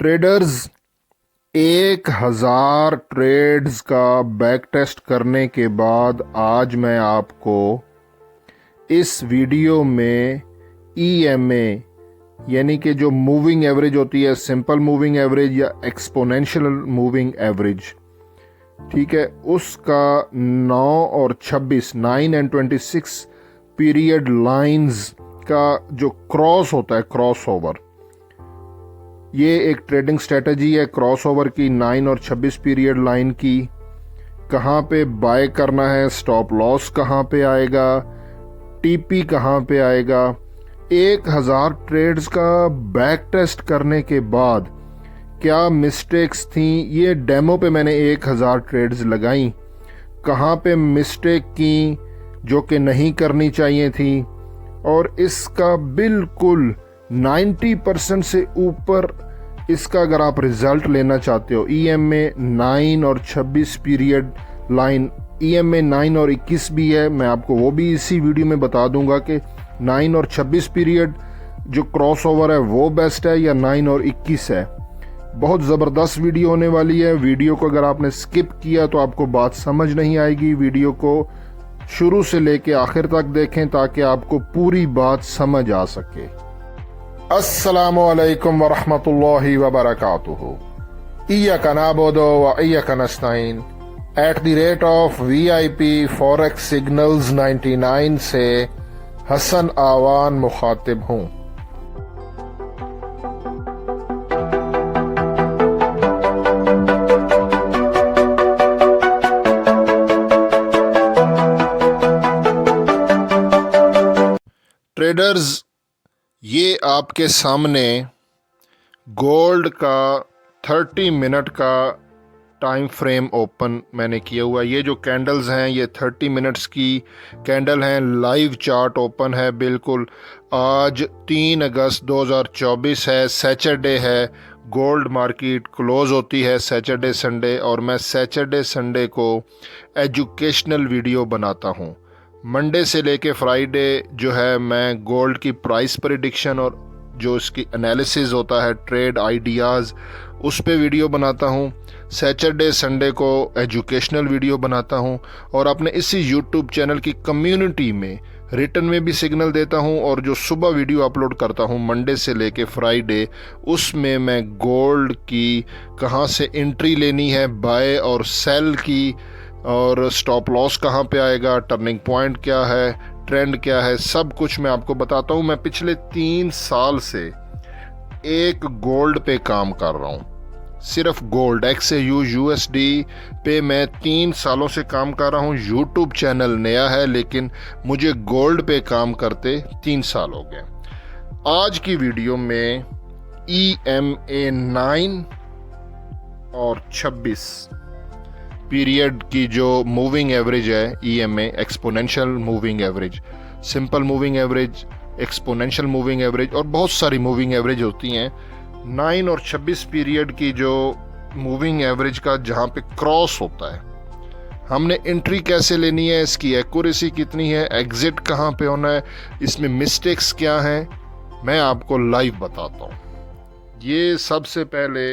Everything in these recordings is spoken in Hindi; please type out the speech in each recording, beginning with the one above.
ट्रेडर्स 1000 ट्रेड्स का बैक टेस्ट करने के बाद आज मैं आपको इस वीडियो में EMA यानी कि जो मूविंग एवरेज होती है, सिंपल मूविंग एवरेज या एक्सपोनेंशियल मूविंग एवरेज, ठीक है, उसका 9 और 26 9 एंड 26 पीरियड लाइंस का जो क्रॉस होता है, क्रॉस ओवर, ये एक ट्रेडिंग स्ट्रेटजी है क्रॉस ओवर की 9 और 26 पीरियड लाइन की। कहाँ पे बाय करना है, स्टॉप लॉस कहाँ पे आएगा, TP कहाँ पे आएगा। 1000 ट्रेड्स का बैक टेस्ट करने के बाद क्या मिस्टेक्स थी, ये डेमो पे मैंने 1000 ट्रेड्स लगाई, कहाँ पे मिस्टेक की जो कि नहीं करनी चाहिए थी, और इसका बिल्कुल 90% से ऊपर इसका अगर आप रिजल्ट लेना चाहते हो, EMA 9 और 26 पीरियड लाइन, EMA 9 और 21 भी है, मैं आपको वो भी इसी वीडियो में बता दूंगा कि 9 और 26 पीरियड जो क्रॉस ओवर है वो बेस्ट है या 9 और 21 है। बहुत ज़बरदस्त वीडियो होने वाली है। वीडियो को अगर आपने स्किप किया तो आपको बात समझ नहीं आएगी। वीडियो को शुरू से लेके आखिर तक देखें ताकि आपको पूरी बात समझ आ सके। अस्सलामु अलैकुम वरहमतुल्लाहि वबरकातुहू। इय्याका नअबुदु व इय्याका नस्तईन @VIP फॉरेक्स सिग्नल्स 99 से हसन आवान मुखातिब हूँ। ट्रेडर्स, ये आपके सामने गोल्ड का 30 मिनट का टाइम फ्रेम ओपन मैंने किया हुआ है। ये जो कैंडल्स हैं ये 30 मिनट्स की कैंडल हैं। लाइव चार्ट ओपन है बिल्कुल। आज 3 अगस्त 2024 है, सैटरडे है। गोल्ड मार्केट क्लोज होती है सैटरडे संडे, और मैं सैटरडे संडे को एजुकेशनल वीडियो बनाता हूँ। मंडे से लेके फ्राइडे जो है मैं गोल्ड की प्राइस प्रेडिक्शन और जो इसकी एनालिसिस होता है, ट्रेड आइडियाज़, उस पे वीडियो बनाता हूँ। सैटरडे संडे को एजुकेशनल वीडियो बनाता हूँ, और अपने इसी यूट्यूब चैनल की कम्युनिटी में रिटर्न में भी सिग्नल देता हूँ, और जो सुबह वीडियो अपलोड करता हूँ मंडे से लेके फ्राइडे, उसमें मैं गोल्ड की कहाँ से एंट्री लेनी है, बाय और सेल की, और स्टॉप लॉस कहाँ पे आएगा, टर्निंग पॉइंट क्या है, ट्रेंड क्या है, सब कुछ मैं आपको बताता हूँ। मैं पिछले 3 साल से एक गोल्ड पे काम कर रहा हूँ, सिर्फ गोल्ड XAU USD पे मैं 3 सालों से काम कर रहा हूँ। यूट्यूब चैनल नया है लेकिन मुझे गोल्ड पे काम करते 3 साल हो गए। आज की वीडियो में EMA 9 और 26 पीरियड की जो मूविंग एवरेज है, EMA exponential moving average, simple moving average, exponential moving average, और बहुत सारी मूविंग एवरेज होती हैं। 9 और 26 पीरियड की जो मूविंग एवरेज का जहाँ पे क्रॉस होता है, हमने एंट्री कैसे लेनी है, इसकी एक्यूरेसी कितनी है, एग्जिट कहाँ पे होना है, इसमें मिस्टेक्स क्या हैं, मैं आपको लाइव बताता हूँ। ये सबसे पहले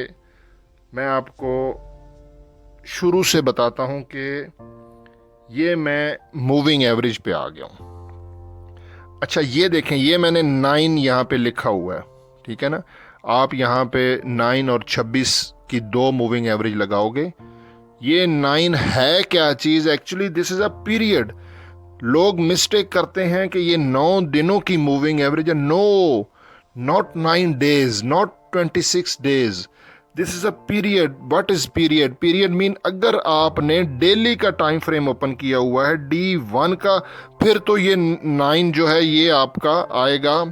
मैं आपको शुरू से बताता हूं कि ये मैं मूविंग एवरेज पे आ गया हूं। अच्छा, ये देखें, ये मैंने 9 यहाँ पे लिखा हुआ है, ठीक है ना। आप यहाँ पे 9 और 26 की 2 मूविंग एवरेज लगाओगे। ये 9 है क्या चीज़? Actually this is a period. लोग मिस्टेक करते हैं कि ये 9 दिनों की मूविंग एवरेज है। No, not 9 days, not 26 days, this is a period. What is period? Period mean अगर आपने डेली का टाइम फ्रेम ओपन किया हुआ है D1 का, फिर तो ये 9 जो है ये आपका आएगा,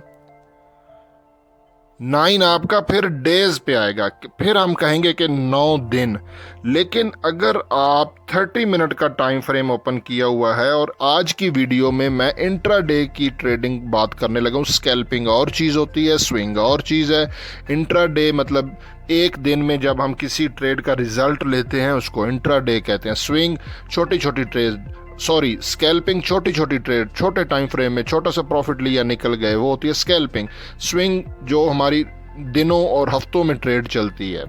9 आपका फिर डेज पे आएगा, फिर हम कहेंगे कि 9 दिन। लेकिन अगर आप 30 मिनट का टाइम फ्रेम ओपन किया हुआ है, और आज की वीडियो में मैं इंट्राडे की ट्रेडिंग बात करने लगा हूँ। स्कैल्पिंग और चीज़ होती है, स्विंग और चीज़ है। इंट्राडे मतलब एक दिन में जब हम किसी ट्रेड का रिजल्ट लेते हैं उसको इंट्राडे कहते हैं। स्विंग छोटी छोटी ट्रेड, स्कैल्पिंग छोटी छोटी ट्रेड, छोटे टाइम फ्रेम में छोटा सा प्रॉफिट लिया निकल गए, वो होती है स्कैल्पिंग। स्विंग जो हमारी दिनों और हफ्तों में ट्रेड चलती है,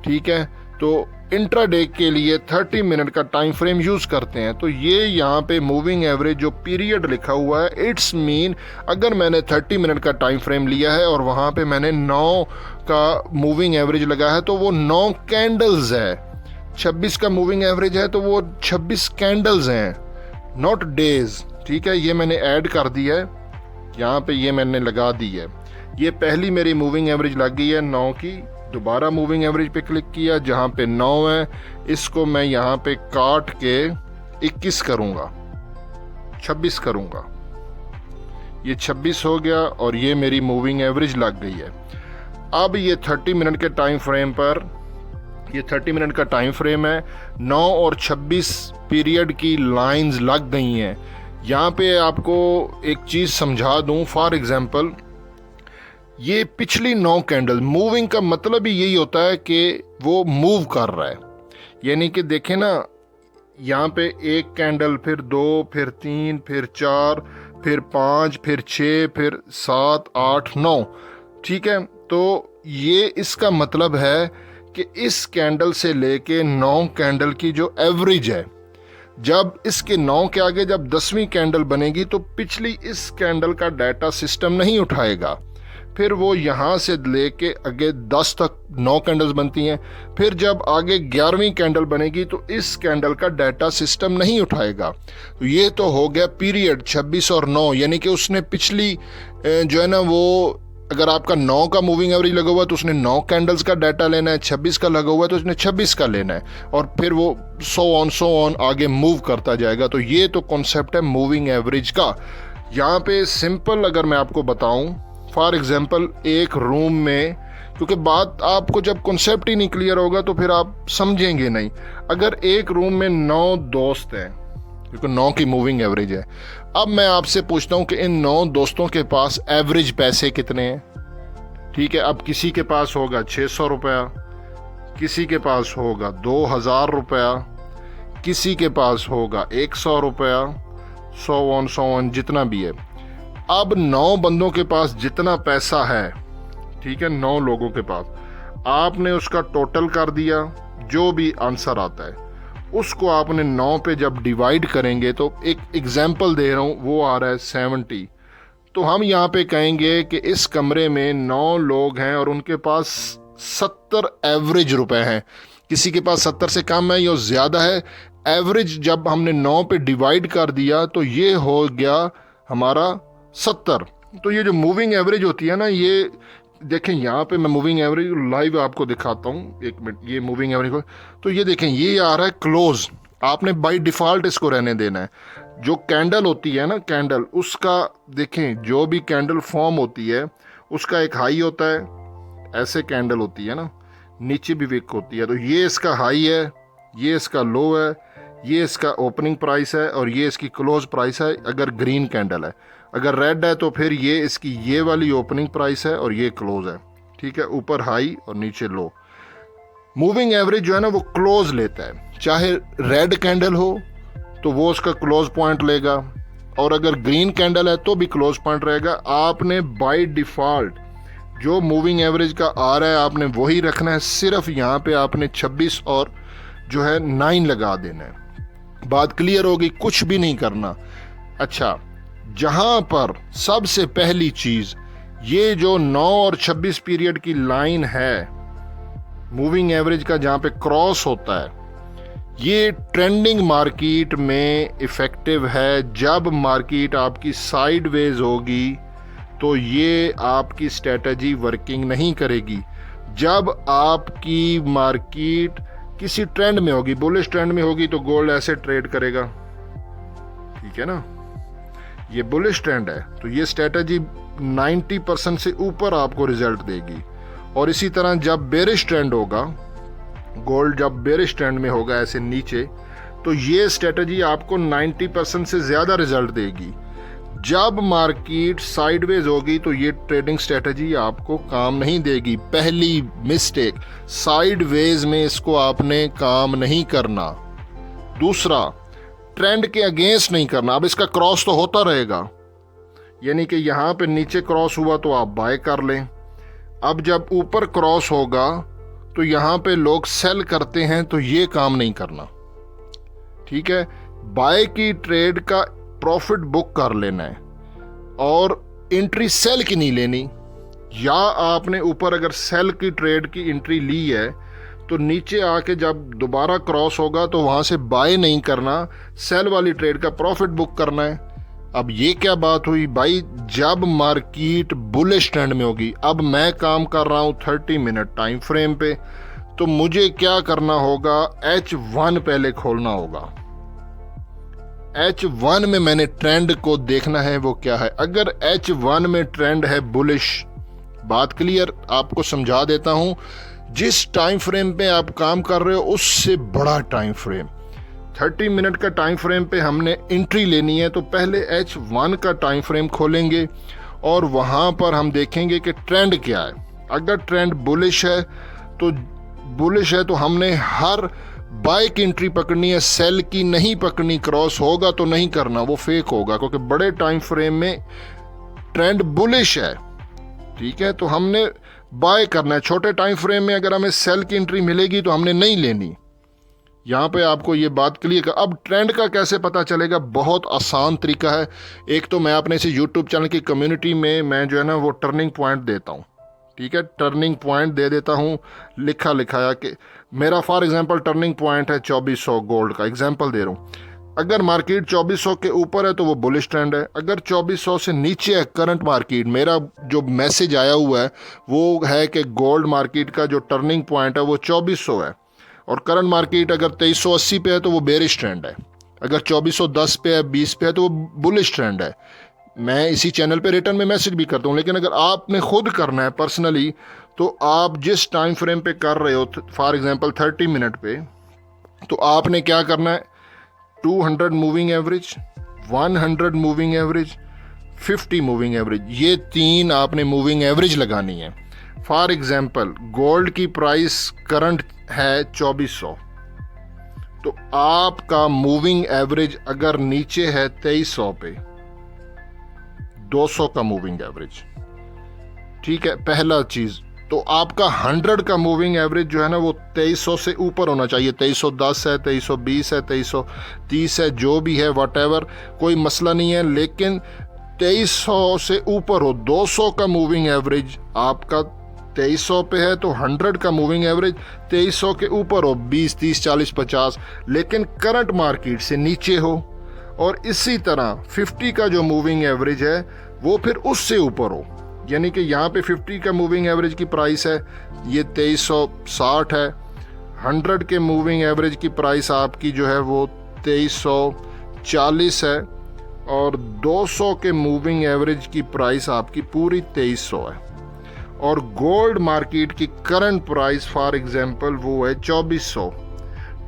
ठीक है। तो इंट्राडे के लिए 30 मिनट का टाइम फ्रेम यूज़ करते हैं। तो ये यहाँ पे मूविंग एवरेज जो पीरियड लिखा हुआ है, इट्स मीन अगर मैंने 30 मिनट का टाइम फ्रेम लिया है और वहाँ पे मैंने 9 का मूविंग एवरेज लगा है, तो वो 9 कैंडल्स है। 26 का मूविंग एवरेज है तो वो 26 कैंडल्स हैं, नॉट डेज, ठीक है। ये मैंने ऐड कर दिया है यहाँ पे, ये मैंने लगा दी है। ये पहली मेरी मूविंग एवरेज लग गई है 9 की। दोबारा मूविंग एवरेज पे क्लिक किया, जहाँ पे 9 है, इसको मैं यहाँ पे काट के 21 करूँगा, 26 करूँगा। ये 26 हो गया और ये मेरी मूविंग एवरेज लग गई है। अब ये 30 मिनट के टाइम फ्रेम पर, ये 30 मिनट का टाइम फ्रेम है, 9 और 26 पीरियड की लाइंस लग गई हैं। यहाँ पे आपको एक चीज़ समझा दूँ, फॉर एग्जांपल ये पिछली 9 कैंडल, मूविंग का मतलब ही यही होता है कि वो मूव कर रहा है। यानी कि देखें ना, यहाँ पे एक कैंडल, फिर 2, फिर 3, फिर 4, फिर 5, फिर 6, फिर 7, 8, 9, ठीक है। तो ये इसका मतलब है कि इस कैंडल से लेके 9 कैंडल की जो एवरेज है, जब इसके 9 के आगे जब 10वीं कैंडल बनेगी तो पिछली इस कैंडल का डाटा सिस्टम नहीं उठाएगा। फिर वो यहाँ से लेके आगे 10 तक 9 कैंडल्स बनती हैं। फिर जब आगे 11वीं कैंडल बनेगी तो इस कैंडल का डाटा सिस्टम नहीं उठाएगा। तो ये तो हो गया पीरियड 26 और 9, यानी कि उसने पिछली जो है ना, वो अगर आपका 9 का मूविंग एवरेज लगा हुआ है तो उसने 9 कैंडल्स का डाटा लेना है, 26 का लगा हुआ है तो उसने 26 का लेना है, और फिर वो सो ऑन आगे मूव करता जाएगा। तो ये तो कॉन्सेप्ट है मूविंग एवरेज का। यहाँ पे सिंपल अगर मैं आपको बताऊं, फॉर एग्जांपल एक रूम में, क्योंकि बात आपको जब कॉन्सेप्ट ही नहीं क्लियर होगा तो फिर आप समझेंगे नहीं। अगर एक रूम में 9 दोस्त हैं, क्योंकि 9 की मूविंग एवरेज है, अब मैं आपसे पूछता हूँ कि इन 9 दोस्तों के पास एवरेज पैसे कितने हैं, ठीक है। अब किसी के पास होगा 600 रुपया, किसी के पास होगा 2000 रुपया, किसी के पास होगा 100 रुपया, सो ऑन जितना भी है। अब 9 बंदों के पास जितना पैसा है, ठीक है, 9 लोगों के पास, आपने उसका टोटल कर दिया, जो भी आंसर आता है उसको आपने 9 पे जब डिवाइड करेंगे, तो एक एग्जाम्पल दे रहा हूँ, वो आ रहा है 70। तो हम यहाँ पे कहेंगे कि इस कमरे में 9 लोग हैं और उनके पास 70 एवरेज रुपए हैं। किसी के पास 70 से कम है या ज़्यादा है। एवरेज जब हमने 9 पे डिवाइड कर दिया तो ये हो गया हमारा 70। तो ये जो मूविंग एवरेज होती है ना, ये देखें यहाँ पे मैं मूविंग एवरेज लाइव आपको दिखाता हूँ, 1 मिनट। ये मूविंग एवरेज को, तो ये देखें, ये आ रहा है क्लोज। आपने बाय डिफ़ॉल्ट इसको रहने देना है। जो कैंडल होती है ना, कैंडल, उसका देखें, जो भी कैंडल फॉर्म होती है उसका एक हाई होता है, ऐसे कैंडल होती है ना, नीचे भी विक होती है। तो ये इसका हाई है, ये इसका लो है, ये इसका ओपनिंग प्राइस है और ये इसकी क्लोज प्राइस है अगर ग्रीन कैंडल है। अगर रेड है तो फिर ये इसकी ये वाली ओपनिंग प्राइस है और ये क्लोज है, ठीक है। ऊपर हाई और नीचे लो। मूविंग एवरेज जो है ना वो क्लोज लेता है, चाहे रेड कैंडल हो तो वो उसका क्लोज पॉइंट लेगा, और अगर ग्रीन कैंडल है तो भी क्लोज पॉइंट रहेगा। आपने बाय डिफ़ॉल्ट जो मूविंग एवरेज का आ रहा है आपने वही रखना है। सिर्फ यहाँ पे आपने 26 और जो है 9 लगा देना है। बात क्लियर होगी, कुछ भी नहीं करना। अच्छा, जहाँ पर सबसे पहली चीज़, ये जो 9 और 26 पीरियड की लाइन है मूविंग एवरेज का, जहाँ पे क्रॉस होता है, ये ट्रेंडिंग मार्केट में इफ़ेक्टिव है। जब मार्केट आपकी साइडवेज होगी तो ये आपकी स्ट्रेटजी वर्किंग नहीं करेगी। जब आपकी मार्केट किसी ट्रेंड में होगी, बुलिश ट्रेंड में होगी, तो गोल्ड ऐसे ट्रेड करेगा, ठीक है ना। ये बुलिश ट्रेंड है तो ये स्ट्रेटजी 90% से ऊपर आपको रिजल्ट देगी। और इसी तरह जब बेरिश ट्रेंड होगा, गोल्ड जब बेरिश ट्रेंड में होगा ऐसे नीचे, तो ये स्ट्रेटजी आपको 90% से ज़्यादा रिजल्ट देगी। जब मार्केट साइडवेज होगी तो ये ट्रेडिंग स्ट्रेटजी आपको काम नहीं देगी। पहली मिस्टेक, साइडवेज में इसको आपने काम नहीं करना। दूसरा, ट्रेंड के अगेंस्ट नहीं करना। अब इसका क्रॉस तो होता रहेगा, यानी कि यहाँ पे नीचे क्रॉस हुआ तो आप बाय कर लें, अब जब ऊपर क्रॉस होगा तो यहाँ पे लोग सेल करते हैं, तो ये काम नहीं करना, ठीक है। बाय की ट्रेड का प्रॉफिट बुक कर लेना है और एंट्री सेल की नहीं लेनी। या आपने ऊपर अगर सेल की ट्रेड की एंट्री ली है तो नीचे आके जब दोबारा क्रॉस होगा तो वहाँ से बाय नहीं करना, सेल वाली ट्रेड का प्रॉफिट बुक करना है। अब ये क्या बात हुई भाई, जब मार्केट बुलिश ट्रेंड में होगी, अब मैं काम कर रहा हूँ 30 मिनट टाइम फ्रेम पे, तो मुझे क्या करना होगा, H1 पहले खोलना होगा। H1 में मैंने ट्रेंड को देखना है वो क्या है। अगर H1 में ट्रेंड है बुलिश, बात क्लियर, आपको समझा देता हूं, जिस टाइम फ्रेम पे आप काम कर रहे हो उससे बड़ा टाइम फ्रेम 30 मिनट का टाइम फ्रेम पे हमने एंट्री लेनी है, तो पहले H1 का टाइम फ्रेम खोलेंगे और वहां पर हम देखेंगे कि ट्रेंड क्या है। अगर ट्रेंड बुलिश है तो हमने हर बाय की एंट्री पकड़नी है, सेल की नहीं पकड़नी। क्रॉस होगा तो नहीं करना, वो फेक होगा, क्योंकि बड़े टाइम फ्रेम में ट्रेंड बुलिश है, ठीक है, तो हमने बाय करना है। छोटे टाइम फ्रेम में अगर हमें सेल की एंट्री मिलेगी तो हमने नहीं लेनी। यहाँ पे आपको ये बात क्लियर कर। अब ट्रेंड का कैसे पता चलेगा, बहुत आसान तरीका है। एक तो मैं अपने से यूट्यूब चैनल की कम्युनिटी में मैं जो है ना वो टर्निंग पॉइंट देता हूँ, ठीक है, टर्निंग पॉइंट दे देता हूँ लिखाया कि मेरा फॉर एग्जांपल टर्निंग पॉइंट है 2400 गोल्ड का, एग्जांपल दे रहा हूँ। अगर मार्केट 2400 के ऊपर है तो वो बुलिश ट्रेंड है, अगर 2400 से नीचे है करंट मार्केट, मेरा जो मैसेज आया हुआ है वो है कि गोल्ड मार्केट का जो टर्निंग पॉइंट है वो 2400 है, और करंट मार्केट अगर 2380 पे है तो वो बेरिश ट्रेंड है, अगर 2410 पे है 20 पे है तो वो बुलिश ट्रेंड है। मैं इसी चैनल पे रिटर्न में मैसेज भी करता हूँ, लेकिन अगर आपने खुद करना है पर्सनली, तो आप जिस टाइम फ्रेम पे कर रहे हो, फॉर एग्जांपल 30 मिनट पे, तो आपने क्या करना है, 200 moving average, 100 moving average, 50 moving average, ये 3 आपने मूविंग एवरेज लगानी है। फॉर एग्जांपल गोल्ड की प्राइस करंट है 2400, तो आपका मूविंग एवरेज अगर नीचे है 2300 पे, 200 का मूविंग एवरेज, ठीक है, पहला चीज। तो आपका 100 का मूविंग एवरेज जो है ना वो 2300 से ऊपर होना चाहिए। 2310 है, 2320 है, 2330 है, जो भी है व्हाटएवर, कोई मसला नहीं है, लेकिन 2300 से ऊपर हो। 200 का मूविंग एवरेज आपका 2300 पे है तो 100 का मूविंग एवरेज 2300 के ऊपर हो, 20, 30, 40, 50, लेकिन करंट मार्केट से नीचे हो। और इसी तरह 50 का जो मूविंग एवरेज है वो फिर उससे ऊपर हो, यानी कि यहाँ पे 50 का मूविंग एवरेज की प्राइस है ये 2360 है, 100 के मूविंग एवरेज की प्राइस आपकी जो है वो 2340 है, और 200 के मूविंग एवरेज की प्राइस आपकी पूरी 2300 है, और गोल्ड मार्केट की करंट प्राइस फॉर एग्जांपल वो है 2400।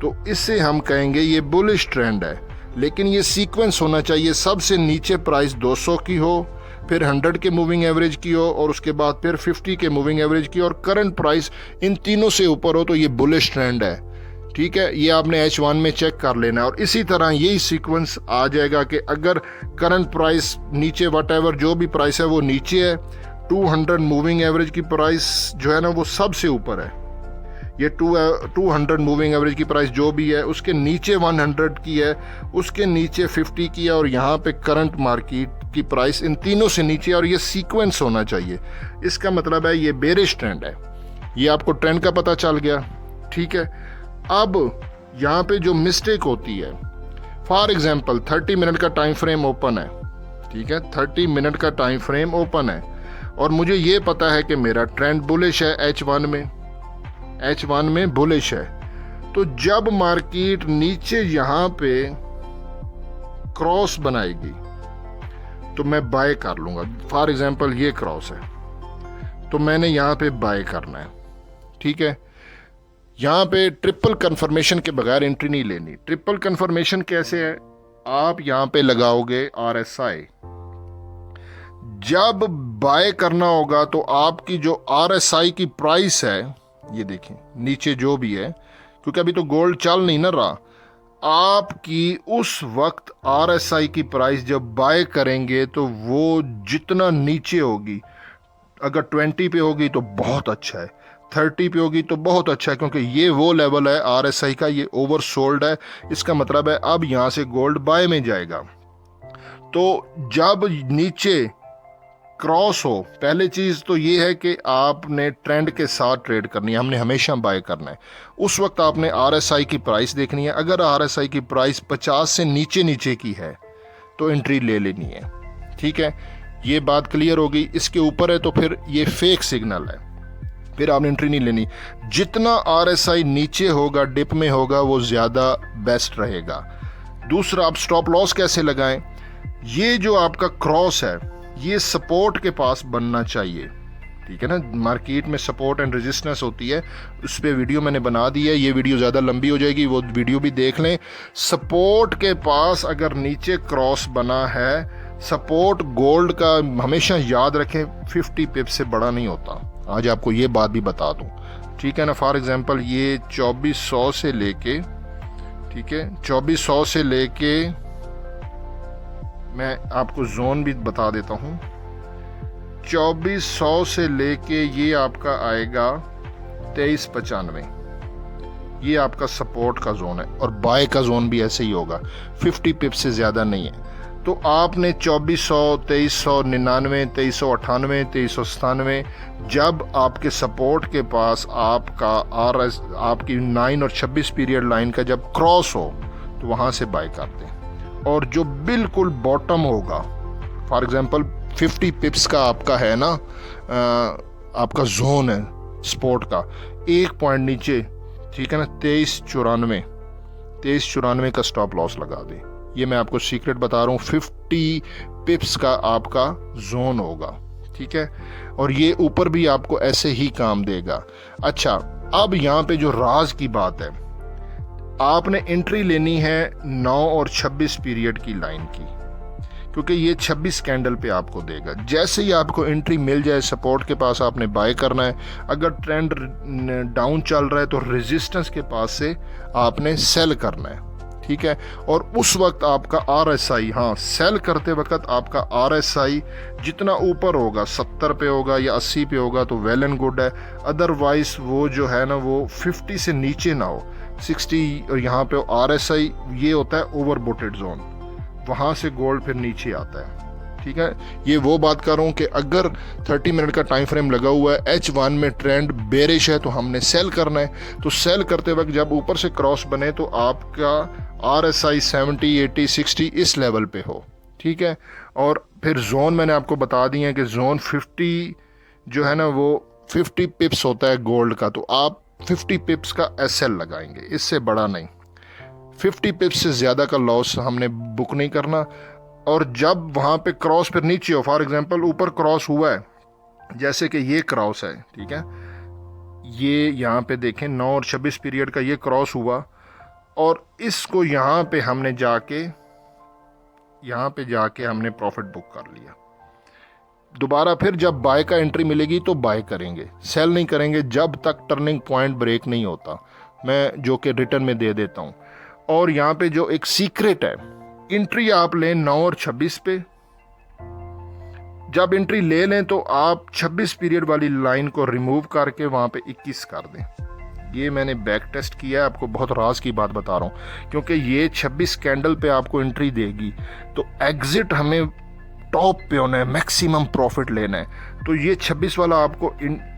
तो इससे हम कहेंगे ये बुलिश ट्रेंड है, लेकिन ये सीक्वेंस होना चाहिए, सबसे नीचे प्राइस 200 की हो, फिर 100 के मूविंग एवरेज की हो, और उसके बाद फिर 50 के मूविंग एवरेज की, और करंट प्राइस इन तीनों से ऊपर हो, तो ये बुलिश ट्रेंड है, ठीक है। ये आपने H1 में चेक कर लेना है, और इसी तरह यही सीक्वेंस आ जाएगा कि अगर करंट प्राइस नीचे व्हाटएवर जो भी प्राइस है वो नीचे है, 200 मूविंग एवरेज की प्राइस जो है ना वो सबसे ऊपर है, ये 200 मूविंग एवरेज की प्राइस जो भी है, उसके नीचे 100 की है, उसके नीचे 50 की है, और यहाँ पे करंट मार्केट की प्राइस इन तीनों से नीचे, और ये सीक्वेंस होना चाहिए। इसका मतलब है ये बेरिश ट्रेंड है। ये आपको ट्रेंड का पता चल गया, ठीक है। अब यहाँ पे जो मिस्टेक होती है, फॉर एग्जांपल 30 मिनट का टाइम फ्रेम ओपन है, ठीक है, 30 मिनट का टाइम फ्रेम ओपन है, और मुझे ये पता है कि मेरा ट्रेंड बुलिश है, H1 में बुलिश है। तो जब मार्केट नीचे यहाँ पे क्रॉस बनाएगी तो मैं बाय कर लूंगा। फॉर एग्जांपल ये क्रॉस है, तो मैंने यहाँ पे बाय करना है, ठीक है। यहाँ पे ट्रिपल कंफर्मेशन के बगैर एंट्री नहीं लेनी। ट्रिपल कंफर्मेशन कैसे है, आप यहाँ पे लगाओगे RSI, जब बाय करना होगा तो आपकी जो RSI की प्राइस है, ये देखें नीचे जो भी है, क्योंकि अभी तो गोल्ड चल नहीं ना रहा, आपकी उस वक्त RSI की प्राइस जब बाय करेंगे तो वो जितना नीचे होगी, अगर 20 पे होगी तो बहुत अच्छा है, 30 पे होगी तो बहुत अच्छा है, क्योंकि ये वो लेवल है RSI का, ये ओवर सोल्ड है। इसका मतलब है अब यहाँ से गोल्ड बाय में जाएगा। तो जब नीचे क्रॉस हो, पहली चीज़ तो ये है कि आपने ट्रेंड के साथ ट्रेड करनी है, हमने हमेशा बाय करना है। उस वक्त आपने RSI की प्राइस देखनी है। अगर RSI की प्राइस 50 से नीचे नीचे की है तो एंट्री ले लेनी है। ठीक है, ये बात क्लियर होगी। इसके ऊपर है तो फिर ये फेक सिग्नल है, फिर आपने एंट्री नहीं लेनी। जितना RSI नीचे होगा, डिप में होगा, वो ज़्यादा बेस्ट रहेगा। दूसरा, आप स्टॉप लॉस कैसे लगाएं? ये जो आपका क्रॉस है ये सपोर्ट के पास बनना चाहिए। ठीक है ना, मार्केट में सपोर्ट एंड रेजिस्टेंस होती है, उस पर वीडियो मैंने बना दी है। ये वीडियो ज़्यादा लंबी हो जाएगी, वो वीडियो भी देख लें। सपोर्ट के पास अगर नीचे क्रॉस बना है, सपोर्ट गोल्ड का हमेशा याद रखें 50 पिप से बड़ा नहीं होता। आज आपको ये बात भी बता दूं, ठीक है ना। फॉर एग्जांपल ये 2400 से लेके, ठीक है, 2400 से लेके मैं आपको जोन भी बता देता हूँ। 2400 से लेके ये आपका आएगा 2395, ये आपका सपोर्ट का जोन है, और बाय का जोन भी ऐसे ही होगा, 50 पिप से ज़्यादा नहीं है। तो आपने 2400, 2399, 2398, 2397, जब आपके सपोर्ट के पास आपका आपकी 9 और 26 पीरियड लाइन का जब क्रॉस हो तो वहाँ से बाय कर दें। और जो बिल्कुल बॉटम होगा, फॉर एग्जांपल 50 पिप्स का आपका है ना, आपका जोन है सपोर्ट का, एक पॉइंट नीचे, ठीक है ना, 2394 का स्टॉप लॉस लगा दें। ये मैं आपको सीक्रेट बता रहा हूँ, 50 पिप्स का आपका जोन होगा। ठीक है, और ये ऊपर भी आपको ऐसे ही काम देगा। अच्छा, अब यहाँ पे जो राज की बात है, आपने एंट्री लेनी है 9 और 26 पीरियड की लाइन की, क्योंकि ये 26 कैंडल पे आपको देगा। जैसे ही आपको एंट्री मिल जाए सपोर्ट के पास, आपने बाय करना है। अगर ट्रेंड डाउन चल रहा है तो रेजिस्टेंस के पास से आपने सेल करना है। ठीक है, और उस वक्त आपका RSI, हाँ, सेल करते वक्त आपका RSI जितना ऊपर होगा, 70 पे होगा या 80 पे होगा तो वेल एंड गुड है। अदरवाइज वो जो है ना, वो 50 से नीचे ना हो, 60, और यहाँ पे RSI ये होता है ओवरबोटेड जोन, वहाँ से गोल्ड फिर नीचे आता है। ठीक है, ये वो बात कर रहा हूँ कि अगर 30 मिनट का टाइम फ्रेम लगा हुआ है, H1 में ट्रेंड बेरिश है तो हमने सेल करना है। तो सेल करते वक्त जब ऊपर से क्रॉस बने तो आपका RSI 70, 80, 60 इस लेवल पे हो। ठीक है, और फिर जोन मैंने आपको बता दिए हैं कि जोन 50 जो है ना, वो 50 पिप्स होता है गोल्ड का, तो आप 50 पिप्स का SL लगाएंगे, इससे बड़ा नहीं। 50 पिप्स से ज़्यादा का लॉस हमने बुक नहीं करना। और जब वहाँ पे क्रॉस फिर नीचे हो, फॉर एग्जांपल ऊपर क्रॉस हुआ है, जैसे कि ये क्रॉस है, ठीक है, ये यहाँ पे देखें 9 और 26 पीरियड का ये क्रॉस हुआ, और इसको यहाँ पे हमने प्रॉफिट बुक कर लिया। दोबारा फिर जब बाय का एंट्री मिलेगी तो बाय करेंगे, सेल नहीं करेंगे जब तक टर्निंग पॉइंट ब्रेक नहीं होता, मैं जो कि रिटर्न में दे देता हूँ। और यहाँ पे जो एक सीक्रेट है, एंट्री आप लें 9 और 26 पे। जब एंट्री ले लें तो आप 26 पीरियड वाली लाइन को रिमूव करके वहाँ पे 21 कर दें। ये मैंने बैक टेस्ट किया है, आपको बहुत राज की बात बता रहा हूँ, क्योंकि ये 26 कैंडल पे आपको एंट्री देगी तो एग्जिट हमें टॉप पे होना है, मैक्सिमम प्रॉफिट लेना है। तो ये 26 वाला आपको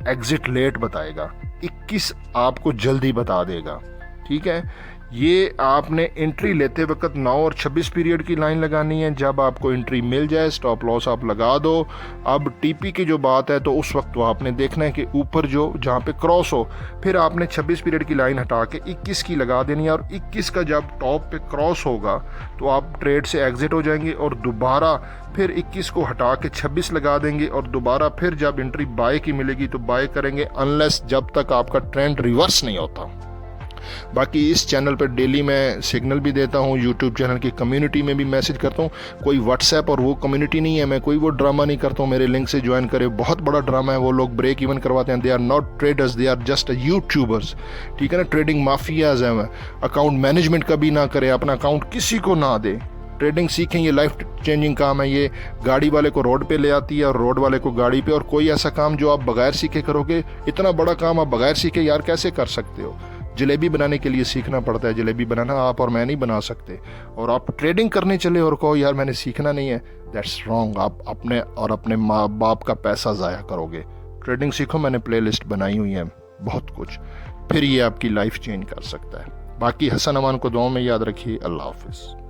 एग्जिट लेट बताएगा, 21 आपको जल्दी बता देगा। ठीक है, ये आपने एंट्री लेते वक्त 9 और 26 पीरियड की लाइन लगानी है। जब आपको एंट्री मिल जाए स्टॉप लॉस आप लगा दो। अब टीपी की जो बात है तो उस वक्त तो आपने देखना है कि ऊपर जो जहाँ पे क्रॉस हो, फिर आपने 26 पीरियड की लाइन हटा के 21 की लगा देनी है, और 21 का जब टॉप पे क्रॉस होगा तो आप ट्रेड से एग्जिट हो जाएंगे, और दोबारा फिर 21 को हटा के 26 लगा देंगे, और दोबारा फिर जब एंट्री बाय की मिलेगी तो बाय करेंगे, अनलेस जब तक आपका ट्रेंड रिवर्स नहीं होता। बाकी इस चैनल पर डेली मैं सिग्नल भी देता हूँ, यूट्यूब चैनल की कम्युनिटी में भी मैसेज करता हूँ। कोई व्हाट्सएप और वो कम्युनिटी नहीं है, मैं कोई वो ड्रामा नहीं करता हूँ, मेरे लिंक से ज्वाइन करें। बहुत बड़ा ड्रामा है, वो लोग ब्रेक इवन करवाते हैं। They are not traders, they are just YouTubers. ठीक है ना, ट्रेडिंग माफियाज हैं। अकाउंट मैनेजमेंट कभी ना करें, अपना अकाउंट किसी को ना दे। ट्रेडिंग सीखें, ये लाइफ चेंजिंग काम है। ये गाड़ी वाले को रोड पे ले आती है और रोड वाले को गाड़ी पे। और कोई ऐसा काम जो आप बगैर सीखे करोगे, इतना बड़ा काम आप बगैर सीखे यार कैसे कर सकते हो? जलेबी बनाने के लिए सीखना पड़ता है, जलेबी बनाना आप और मैं नहीं बना सकते। और आप ट्रेडिंग करने चले और कहो यार मैंने सीखना नहीं है, दैट्स रॉन्ग। आप अपने और अपने माँ बाप का पैसा ज़ाया करोगे। ट्रेडिंग सीखो, मैंने प्लेलिस्ट बनाई हुई है बहुत कुछ, फिर ये आपकी लाइफ चेंज कर सकता है। बाकी हसन अमान को दुआ में याद रखिए। अल्लाह हाफिज़।